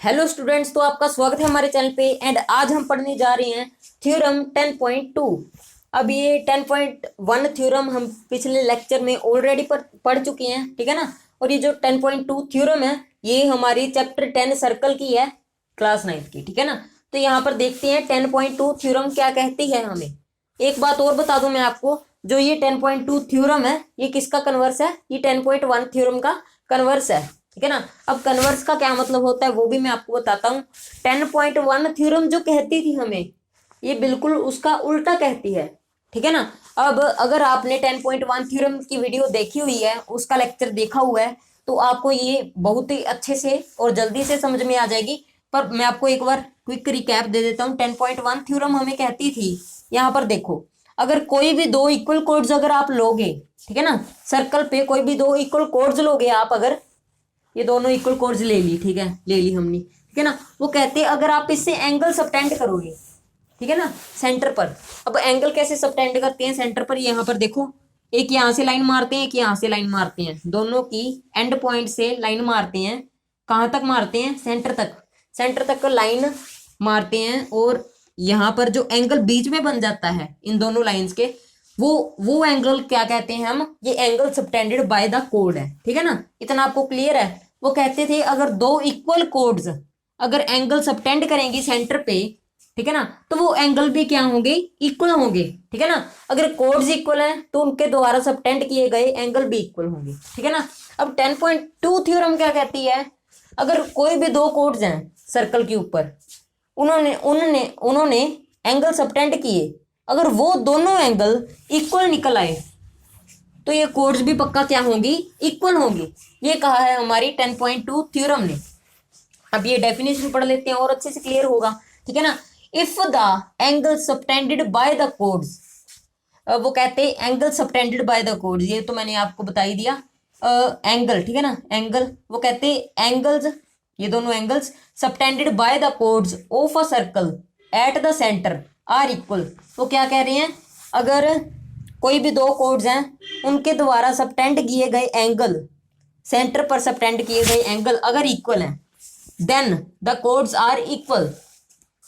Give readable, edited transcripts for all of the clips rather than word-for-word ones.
Hello students, तो आपका स्वागत है हमारे चैनल पे। एंड आज हम पढ़ने जा रहे हैं थ्योरम 10.2। अब ये 10.1 थ्योरम हम पिछले लेक्चर में ऑलरेडी पढ़ चुके हैं, ठीक है ना। और ये जो 10.2 थ्योरम है ये हमारी चैप्टर 10 सर्कल की है, क्लास 9 की, ठीक है ना। तो यहाँ पर देखते हैं 10.2 थ्योरम क्या कहती है हमें। एक बात और बता दूं मैं आपको, जो ये 10.2 थ्योरम है ये किसका कन्वर्स है? ये 10.1 थ्योरम का कन्वर्स है, ठीक है ना। अब कन्वर्स का क्या मतलब होता है वो भी मैं आपको बताता हूँ। 10.1 थ्योरम जो कहती थी हमें, ये बिल्कुल उसका उल्टा कहती है, ठीक है ना। अब अगर आपने 10.1 थ्योरम की वीडियो देखी हुई है, उसका लेक्चर देखा हुआ है, तो आपको ये बहुत ही अच्छे से और जल्दी से समझ में आ जाएगी। पर मैं आपको एक बार क्विक रिकैप दे देता हूँ। 10.1 थ्योरम हमें कहती थी, यहाँ पर देखो, अगर कोई भी दो इक्वल कोड्स अगर आप लोगे, ठीक है ना, सर्कल पे कोई भी दो इक्वल कोड्स लोगे आप, अगर ये दोनों इक्वल कोड्स ले ली, ठीक है, ले ली हमने, ठीक है ना। वो कहते हैं अगर आप इससे एंगल सबटेंड करोगे, ठीक है ना, सेंटर पर। अब एंगल कैसे सबटेंड करते हैं सेंटर पर? यहाँ पर देखो, एक यहाँ से लाइन मारते हैं, एक यहाँ से लाइन मारते हैं, दोनों की एंड पॉइंट से लाइन मारते हैं। कहाँ तक मारते हैं? सेंटर तक। सेंटर तक का लाइन मारते हैं, और यहाँ पर जो एंगल बीच में बन जाता है इन दोनों लाइंस के, वो एंगल क्या कहते हैं हम? ये angle subtended by the code है, ठीक है ना। इतना आपको क्लियर है? वो कहते थे अगर दो इक्वल कोड्स अगर एंगल सबटेंड करेंगी सेंटर पे, ठीक है ना, तो वो एंगल भी क्या होंगे? इक्वल होंगे, ठीक है ना। अगर कोड्स इक्वल हैं तो उनके द्वारा सबटेंड किए गए एंगल भी इक्वल होंगे, ठीक है ना। अब 10.2 थ्योरम क्या कहती है? अगर कोई भी दो कोड्स हैं सर्कल के ऊपर, उन्होंने उन्होंने उन्होंने एंगल सबटेंड किए, अगर वो दोनों एंगल इक्वल निकल आए तो ये कोड्स भी पक्का क्या होंगी? इक्वल होंगी। ये कहा है हमारी 10.2 थ्योरम ने। अब ये डेफिनेशन पढ़ लेते हैं और अच्छे से क्लियर होगा, ठीक है ना। If the angle subtended by the codes, वो कहते हैं angle subtended by the codes, ये तो मैंने आपको बता ही दिया। एंगल, ठीक है ना, एंगल, वो कहते हैं एंगल्स, ये दोनों angles subtended by the chords of a circle at the centre are equal. वो क्या कह रहे हैं? अगर कोई भी दो कोड्स हैं उनके द्वारा सबटेंड किए गए एंगल, सेंटर पर सबटेंड किए गए एंगल अगर इक्वल हैं, then the chords are equal.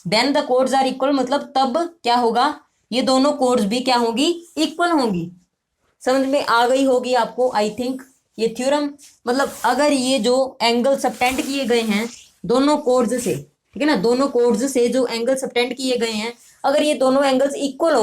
Then the chords are equal मतलब तब क्या होगा? ये दोनों कोड्स भी क्या होंगी? इक्वल होंगी। समझ में आ गई होगी आपको आई थिंक ये थ्योरम। मतलब अगर ये जो एंगल सबटेंड किए गए हैं दोनों कोड्स से, ठीक है ना, दोनों कोड्स से जो एंगल सबटेंड किए गए हैं, अगर ये दोनों एंगल्स इक्वल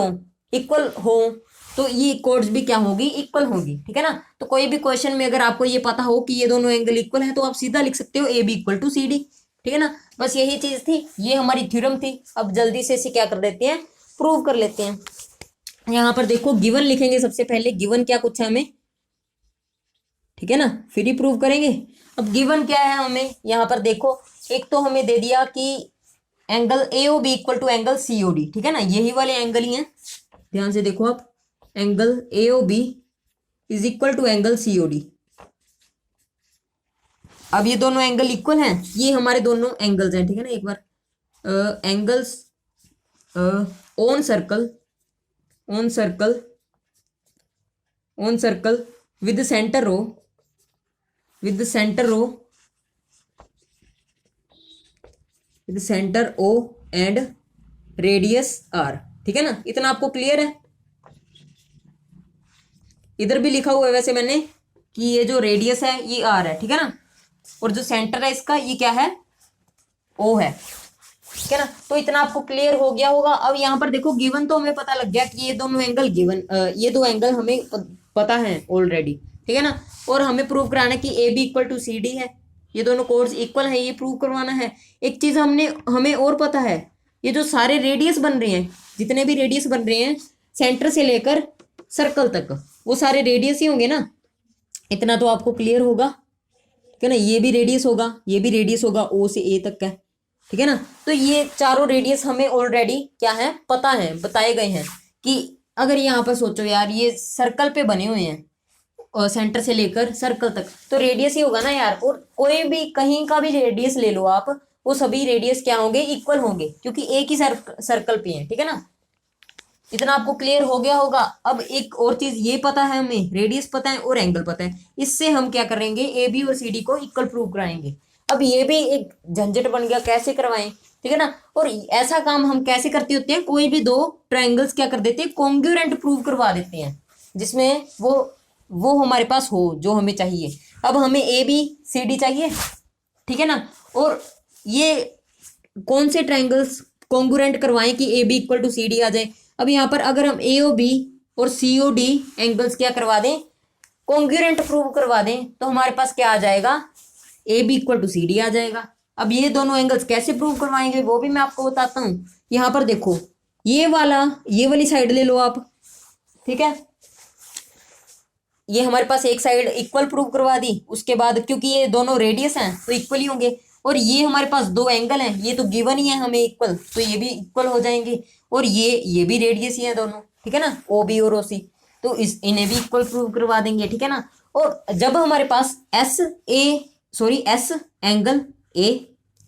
हो तो ये कोड्स भी क्या होगी? इक्वल होगी, ठीक है ना। तो कोई भी क्वेश्चन में अगर आपको ये पता हो कि ये दोनों एंगल इक्वल है तो आप सीधा लिख सकते हो A B equal to C D, ठीक है ना। बस यही चीज थी, ये हमारी थ्योरम थी। अब जल्दी से इसे क्या कर देते हैं? प्रूव कर लेते हैं। यहाँ पर देखो गिवन लिखेंगे सबसे पहले, गिवन क्या कुछ है हमें, ठीक है ना, फिर ही प्रूव करेंगे। अब गिवन क्या है हमें? यहाँ पर देखो, एक तो हमें दे दिया कि angle A O B equal to angle C O D, ठीक है ना, यही वाले एंगल ही हैं। ध्यान से देखो आप, angle A O B is equal to angle C O D. अब ये दोनों एंगल इक्वल हैं, ये हमारे दोनों एंगल्स हैं, ठीक है ना। एक बार angles on circle with centre O and radius R, ठीक है ना। इतना आपको क्लियर है? इधर भी लिखा हुआ है वैसे मैंने कि ये जो रेडियस है ये आर है, ठीक है ना, और जो सेंटर है इसका ये क्या है? ओ है, ठीक है ना। तो इतना आपको क्लियर हो गया होगा। अब यहाँ पर देखो गिवन तो हमें पता लग गया कि ये दोनों एंगल गिवन, ये दो एंगल हमें पता है ऑलरेडी, ठीक है ना। और हमें प्रूव कराना है कि A B equal to C D है, ये दोनों कोड्स इक्वल है, ये प्रूव करवाना है। एक चीज हमें और पता है, ये जो सारे रेडियस बन रहे हैं, जितने भी रेडियस बन रहे हैं सेंटर से लेकर सर्कल तक, वो सारे रेडियस ही होंगे ना। इतना तो आपको क्लियर होगा, ठीक है ना। ये भी रेडियस होगा, ये भी रेडियस होगा, ओ से ए तक का, ठीक है ना। तो ये चारों रेडियस हमें ऑलरेडी क्या है? पता है, बताए गए हैं। कि अगर यहाँ पर सोचो यार, ये सर्कल पे बने हुए हैं और सेंटर से लेकर सर्कल तक, तो रेडियस ही होगा ना यार। और कोई भी कहीं का भी रेडियस ले लो आप, वो सभी रेडियस क्या होंगे? इक्वल होंगे, क्योंकि एक ही सर्कल पे है, ठीक है ना। इतना आपको क्लियर हो गया होगा। अब एक और चीज ये पता है हमें, रेडियस पता है और एंगल पता है, इससे हम क्या करेंगे? ए बी और सी डी को इक्वल प्रूव कराएंगे। अब ये भी एक झंझट बन गया, कैसे करवाएं, ठीक है ना। और ऐसा काम हम कैसे करते होते हैं, कोई भी दो ट्रायंगल्स क्या कर देते हैं, कॉन्ग्रुएंट प्रूव करवा देते हैं, जिसमें वो हमारे पास हो जो हमें चाहिए। अब हमें ए बी सी डी चाहिए, ठीक है ना। और ये कौन से ट्रायंगल्स कॉन्ग्रुएंट करवाएं कि A B equal to C D आ जाए। अब यहाँ पर अगर हम ए ओ बी और सी ओ डी एंगल्स क्या करवा दें, कॉन्ग्रुएंट प्रूव करवा दें, तो हमारे पास क्या आ जाएगा, A B equal to C D आ जाएगा। अब ये दोनों एंगल्स कैसे प्रूव करवाएंगे वो भी मैं आपको बताता हूँ। यहाँ पर देखो, ये वाली साइड ले लो आप, ठीक है। ये हमारे पास एक साइड इक्वल प्रूव करवा दी, उसके बाद क्योंकि ये दोनों रेडियस हैं तो इक्वल ही होंगे, और ये हमारे पास दो एंगल हैं, ये तो गिवन ही है हमें इक्वल, तो ये भी इक्वल हो जाएंगे, और ये भी रेडियस ही है दोनों, ठीक है ना, ओ बी और ओ सी, तो इन्हें भी इक्वल प्रूव करवा देंगे, ठीक है ना। और जब हमारे पास S angle A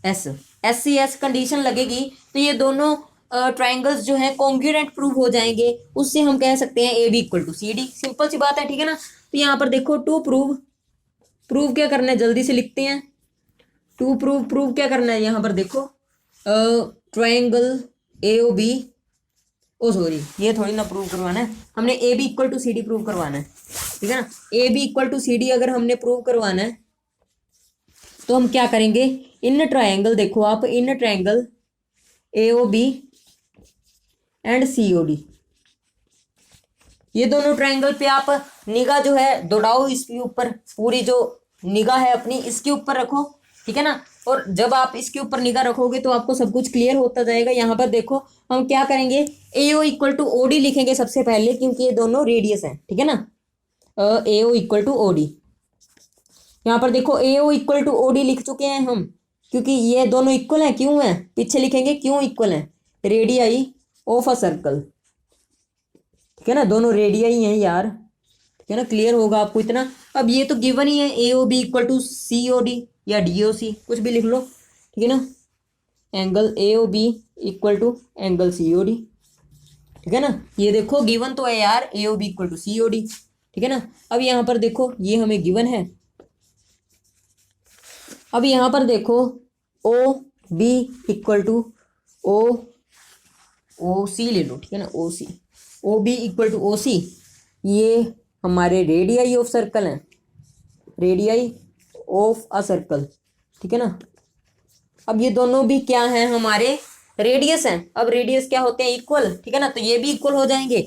S C S condition लगेगी, तो ये दोनों ट्रायंगल्स जो है कॉन्ग्रुएंट प्रूव हो जाएंगे, उससे हम कह सकते हैं A B equal to C D. Simple सी बात है, ठीक है ना। तो यहाँ पर देखो, टू प्रूव क्या करना है, जल्दी से लिखते हैं। टू प्रूव क्या करना है, यहाँ पर देखो, triangle A O B, oh sorry ये थोड़ी ना प्रूव करवाना है, हमने A B equal to C D prove करवाना है, ठीक है ना। A B equal to C D अगर हमने प्रूव करवाना है तो हम क्या करेंगे, इन ट्रायंगल देखो आप, इन triangle A O B and C O D, ये दोनों ट्रायंगल पे आप निगाह जो है दौड़ाओ, इसके ऊपर पूरी जो निगाह है अपनी इसके ऊपर रखो, ठीक है ना। और जब आप इसके ऊपर निगाह रखोगे तो आपको सब कुछ क्लियर होता जाएगा। यहाँ पर देखो, हम क्या करेंगे, A O equal to O D लिखेंगे सबसे पहले, क्योंकि ये दोनों रेडियस हैं, ठीक है ना। A O equal to O D, यहाँ पर देखो A O equal to O D लिख चुके हैं हम, क्योंकि ये दोनों इक्वल हैं, क्यों हैं, पीछे लिखेंगे क्यों इक्वल हैं, रेडियाई ऑफ अ सर्कल, ठीक है ना, दोनों रेडियाई हैं यार, ठीक है ना, क्लियर होगा आपको इतना। अब ये तो गिवन ही है, A O B equal to C O D या डी ओ सी, कुछ भी लिख लो, ठीक है ना, angle A O B equal to angle C O D, ठीक है ना। ये देखो गिवन तो है यार, A O B equal to C O D, ठीक है ना। अब यहाँ पर देखो, ये हमें गिवन है। अब यहाँ पर देखो, O B equal to O C ले लो, ठीक है ना, O C, O B equal to O C, ये हमारे रेडियाई ऑफ सर्कल हैं, रेडियाई ऑफ अ सर्कल, ठीक है ना। अब ये दोनों भी क्या हैं, हमारे रेडियस हैं। अब रेडियस क्या होते हैं, इक्वल, ठीक है ना, तो ये भी इक्वल हो जाएंगे।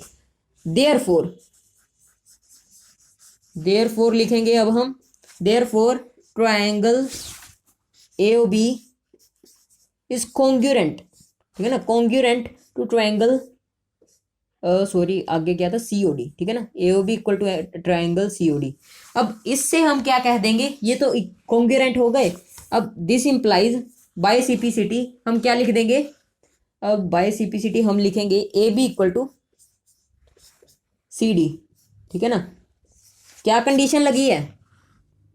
देयरफॉर लिखेंगे अब हम, therefore triangle A O B is congruent, ठीक है ना, कॉन्ग्रुएंट टू ट्रायंगल, सॉरी आगे क्या था, सी ओ डी, ठीक है ना, A O B equal to triangle C O D. अब इससे हम क्या कह देंगे, ये तो कॉन्ग्रुएंट हो गए। अब दिस इंप्लाइज बाय सिंप्लिसिटी हम क्या लिख देंगे, अब बाय सिंप्लिसिटी हम लिखेंगे A B equal to C D, ठीक है ना। क्या कंडीशन लगी है,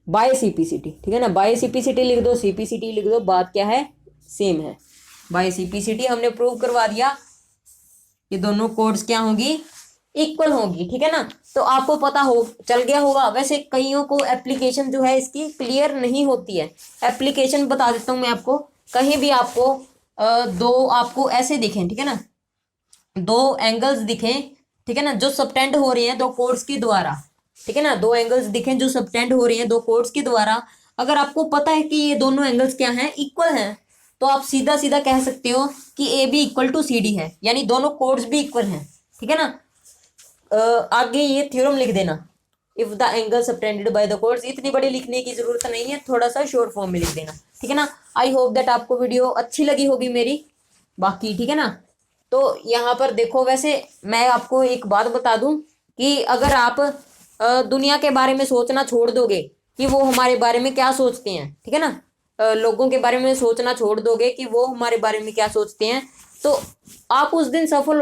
बाय सिंप्लिसिटी, ठीक है ना, बाय सिंप्लिसिटी लिख दो, सिंप्लिसिटी लिख दो, बात क्या है, सेम है। बाय सिंप्लिसिटी हमने प्रूव करवा दिया, ये दोनों कोड्स क्या होंगी, इक्वल होंगी, ठीक है ना। तो आपको पता हो चल गया होगा। वैसे कईयों को एप्लीकेशन जो है इसकी क्लियर नहीं होती है, एप्लीकेशन बता देता हूँ मैं आपको। कहीं भी आपको दो आपको ऐसे दिखें, ठीक है ना, दो एंगल्स दिखें, ठीक है ना, जो सबटेंड हो रहे हैं दो कोड्स के द्वारा, ठीक है ना, दो एंगल्स दिखें जो सबटेंड हो रहे हैं दो कोड्स के द्वारा, अगर आपको पता है कि ये दोनों एंगल्स क्या हैं, इक्वल हैं, तो आप सीधा सीधा कह सकते हो कि A B equal to C D है, यानी दोनों कोड्स भी इक्वल हैं, ठीक है ना। आगे ये थ्योरम लिख देना, if the angle subtended by the codes, इतनी बड़ी लिखने की जरूरत नहीं है, थोड़ा सा शॉर्ट फॉर्म में लिख देना, ठीक है ना। आई होप दैट आपको वीडियो अच्छी लगी होगी मेरी, बाकी ठीक है ना। तो यहाँ पर देखो, वैसे मैं आपको एक बात बता दूं कि अगर आप दुनिया के बारे में सोचना छोड़ दोगे कि वो हमारे बारे में क्या सोचते हैं, ठीक है ना, लोगों के बारे में सोचना छोड़ दोगे कि वो हमारे बारे में क्या सोचते हैं, तो आप उस दिन सफल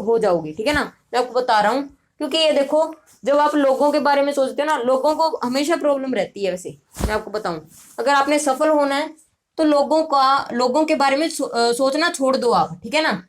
हो जाओगे, ठीक है ना। मैं आपको बता रहा हूँ, क्योंकि ये देखो, जब आप लोगों के बारे में सोचते हो ना, लोगों को हमेशा प्रॉब्लम रहती है। वैसे मैं आपको बताऊं, अगर आपने सफल होना है तो लोगों के बारे में सोचना छोड़ दो आप, ठीक है ना।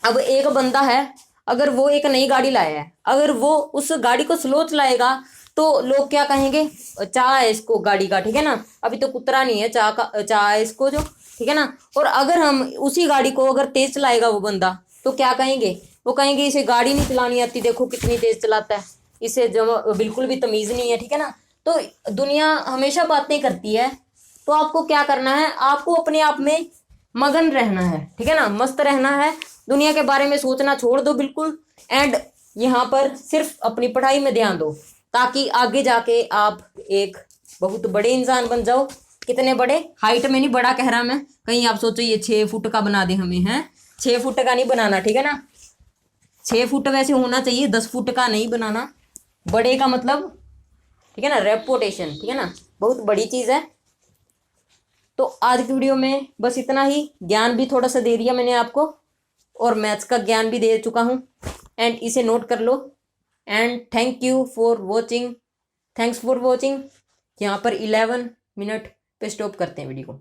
अब एक बंदा है, अगर वो एक नई गाड़ी लाया है, अगर वो उस गाड़ी को स्लो चलाएगा तो लोग क्या कहेंगे, चाह है इसको गाड़ी का, ठीक है ना, अभी तो कुतरा नहीं है, चाह है इसको जो, ठीक है ना। और अगर हम उसी गाड़ी को अगर तेज चलाएगा वो बंदा, तो क्या कहेंगे, वो कहेंगे इसे गाड़ी नहीं चलानी आती, देखो कितनी तेज चलाता है, इसे जो बिल्कुल भी तमीज नहीं है, ठीक है ना। तो दुनिया हमेशा बातें करती है, तो आपको क्या करना है, आपको अपने आप में मगन रहना है, ठीक है ना, मस्त रहना है, दुनिया के बारे में सोचना छोड़ दो बिल्कुल। एंड यहाँ पर सिर्फ अपनी पढ़ाई में ध्यान दो, ताकि आगे जाके आप एक बहुत बड़े इंसान बन जाओ। कितने बड़े, हाइट में नहीं बड़ा कह रहा मैं, कहीं आप सोचो ये 6 फुट का बना दे हमें, है 6 फुट का नहीं बनाना, ठीक है ना। 6 फुट वैसे होना चाहिए, 10 फुट का नहीं बनाना, बड़े का मतलब, ठीक है ना, रेपुटेशन, ठीक है ना, बहुत बड़ी चीज है। तो आज की वीडियो में बस इतना ही, ज्ञान भी थोड़ा सा दे दिया मैंने आपको, और मैथ्स का ज्ञान भी दे चुका हूँ, एंड इसे नोट कर लो। And thank you for watching, thanks for watching. यहाँ पर 11 मिनट पे स्टॉप करते हैं वीडियो को।